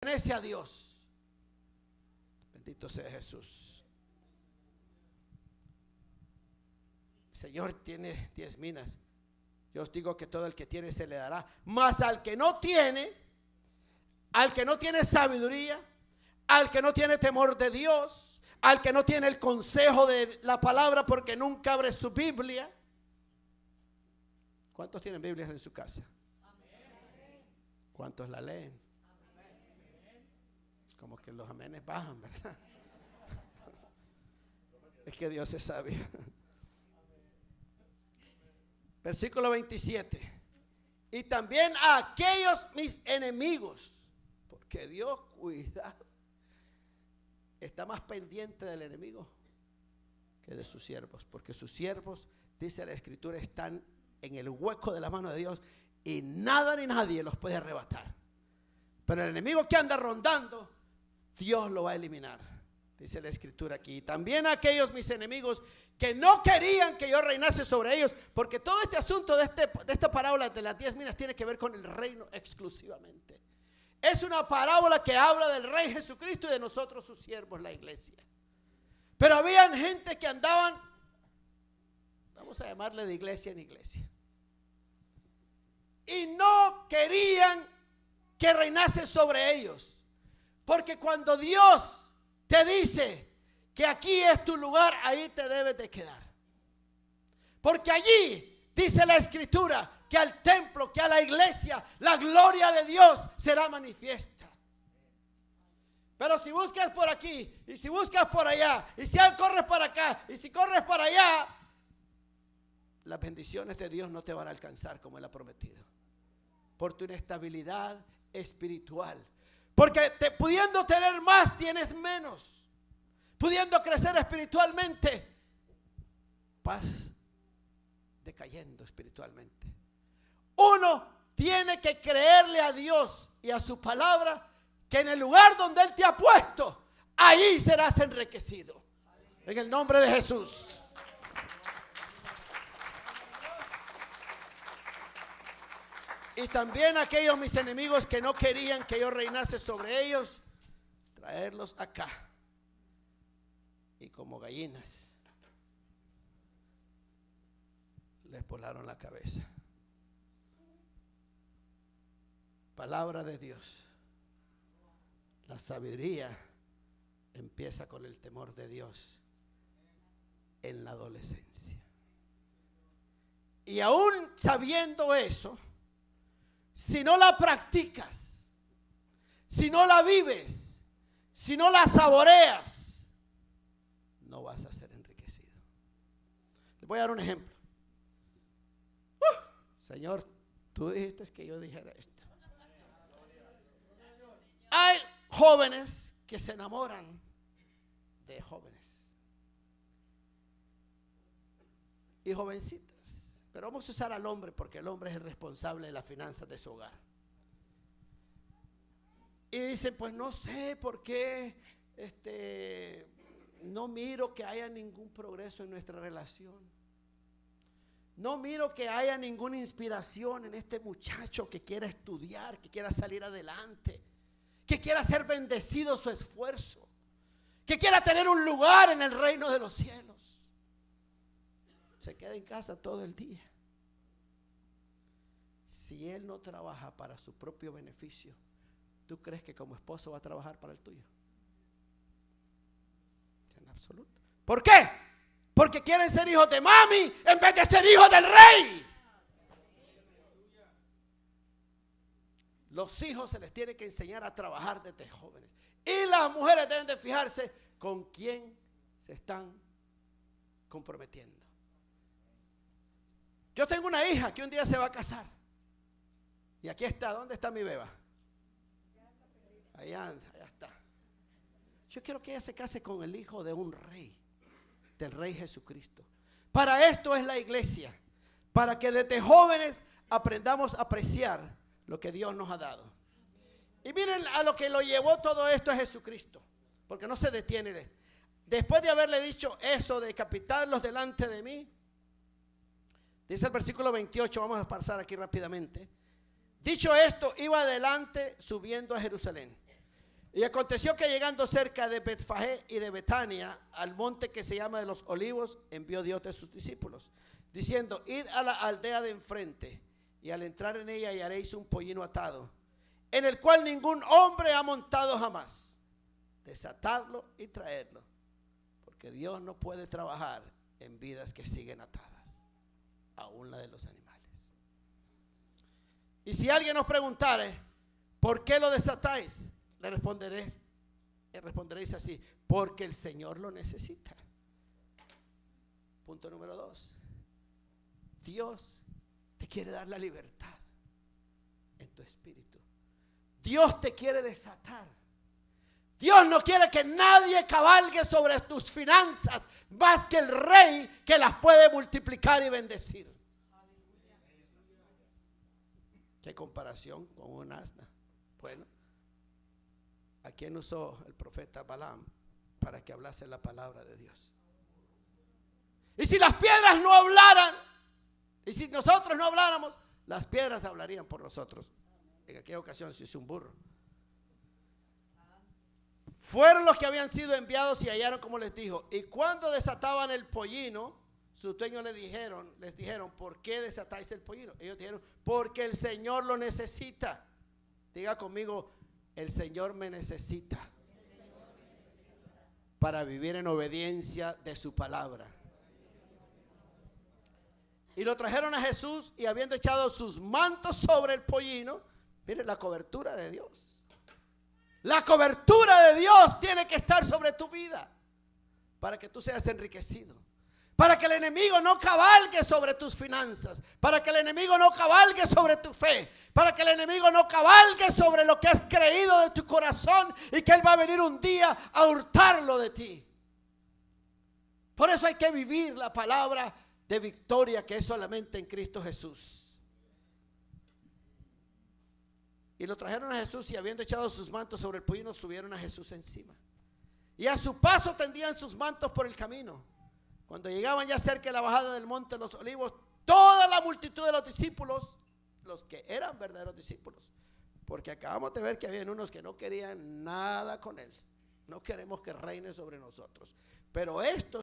pertenece a Dios. Bendito sea Jesús. El Señor tiene 10 minas. Yo os digo que todo el que tiene se le dará. Mas al que no tiene sabiduría, al que no tiene temor de Dios, al que no tiene el consejo de la palabra porque nunca abre su Biblia. ¿Cuántos tienen Biblias en su casa? ¿Cuántos la leen? Como que los amenes bajan, ¿verdad? Es que Dios es sabio. Versículo 27. Y también a aquellos mis enemigos, porque Dios, cuidado, está más pendiente del enemigo que de sus siervos, porque sus siervos, dice la Escritura, están en el hueco de la mano de Dios y nada ni nadie los puede arrebatar. Pero el enemigo que anda rondando, Dios lo va a eliminar, dice la Escritura aquí. También a aquellos mis enemigos que no querían que yo reinase sobre ellos, porque todo este asunto de esta parábola de las 10 minas tiene que ver con el reino exclusivamente. Es una parábola que habla del Rey Jesucristo y de nosotros sus siervos, la iglesia. Pero habían gente que andaban, vamos a llamarle de iglesia en iglesia, y no querían que reinase sobre ellos. Porque cuando Dios te dice que aquí es tu lugar, ahí te debes de quedar. Porque allí dice la Escritura que al templo, que a la iglesia, la gloria de Dios será manifiesta. Pero si buscas por aquí, y si buscas por allá, y si corres para acá, y si corres para allá, las bendiciones de Dios no te van a alcanzar como Él ha prometido. Por tu inestabilidad espiritual. Porque pudiendo tener más, tienes menos. Pudiendo crecer espiritualmente, vas decayendo espiritualmente. Uno tiene que creerle a Dios y a su palabra, que en el lugar donde Él te ha puesto, ahí serás enriquecido. En el nombre de Jesús. Y también aquellos mis enemigos que no querían que yo reinase sobre ellos, traerlos acá. Y como gallinas, les volaron la cabeza. Palabra de Dios. La sabiduría empieza con el temor de Dios en la adolescencia. Y aún sabiendo eso, si no la practicas, si no la vives, si no la saboreas, no vas a ser enriquecido. Les voy a dar un ejemplo. Señor, tú dijiste que yo dijera esto. Hay jóvenes que se enamoran de jóvenes y jovencitas. Pero vamos a usar al hombre porque el hombre es el responsable de las finanzas de su hogar. Y dicen, pues no sé por qué no miro que haya ningún progreso en nuestra relación. No miro que haya ninguna inspiración en este muchacho que quiera estudiar, que quiera salir adelante, que quiera ser bendecido su esfuerzo, que quiera tener un lugar en el reino de los cielos. Se queda en casa todo el día. Si él no trabaja para su propio beneficio, ¿tú crees que como esposo va a trabajar para el tuyo? En absoluto. ¿Por qué? Porque quieren ser hijos de mami en vez de ser hijos del rey. Los hijos se les tiene que enseñar a trabajar desde jóvenes. Y las mujeres deben de fijarse con quién se están comprometiendo. Yo tengo una hija que un día se va a casar. Y aquí está. ¿Dónde está mi beba? Allá anda, allá está. Yo quiero que ella se case con el hijo de un rey, del Rey Jesucristo. Para esto es la iglesia. Para que desde jóvenes aprendamos a apreciar lo que Dios nos ha dado. Y miren a lo que lo llevó todo esto a Jesucristo. Porque no se detiene. Después de haberle dicho eso, decapitarlos delante de mí, dice el versículo 28, vamos a pasar aquí rápidamente. Dicho esto, iba adelante subiendo a Jerusalén. Y aconteció que llegando cerca de Betfagé y de Betania, al monte que se llama de los Olivos, envió Dios de sus discípulos, diciendo: id a la aldea de enfrente, y al entrar en ella hallaréis un pollino atado, en el cual ningún hombre ha montado jamás. Desatadlo y traedlo, porque Dios no puede trabajar en vidas que siguen atadas, aún la de los animales. Y si alguien nos preguntare: ¿por qué lo desatáis? Le responderéis así: porque el Señor lo necesita. Punto número 2. Dios te quiere dar la libertad en tu espíritu. Dios te quiere desatar. Dios no quiere que nadie cabalgue sobre tus finanzas más que el Rey, que las puede multiplicar y bendecir. ¿Qué comparación con un asna? Bueno, ¿a quién usó el profeta Balaam para que hablase la palabra de Dios? Y si las piedras no hablaran, y si nosotros no habláramos, las piedras hablarían por nosotros. En aquella ocasión se hizo un burro. Fueron los que habían sido enviados y hallaron como les dijo. Y cuando desataban el pollino, sus dueños les dijeron: ¿por qué desatáis el pollino? Ellos dijeron: porque el Señor lo necesita. Diga conmigo: el Señor me necesita para vivir en obediencia de su palabra. Y lo trajeron a Jesús, y habiendo echado sus mantos sobre el pollino, miren la cobertura de Dios. La cobertura de Dios tiene que estar sobre tu vida para que tú seas enriquecido, para que el enemigo no cabalgue sobre tus finanzas, para que el enemigo no cabalgue sobre tu fe, para que el enemigo no cabalgue sobre lo que has creído de tu corazón, y que él va a venir un día a hurtarlo de ti. Por eso hay que vivir la palabra de victoria, que es solamente en Cristo Jesús. Y lo trajeron a Jesús, y habiendo echado sus mantos sobre el pollino, subieron a Jesús encima. Y a su paso tendían sus mantos por el camino. Cuando llegaban ya cerca de la bajada del monte de los Olivos, toda la multitud de los discípulos, los que eran verdaderos discípulos, porque acabamos de ver que habían unos que no querían nada con él. No queremos que reine sobre nosotros, pero estos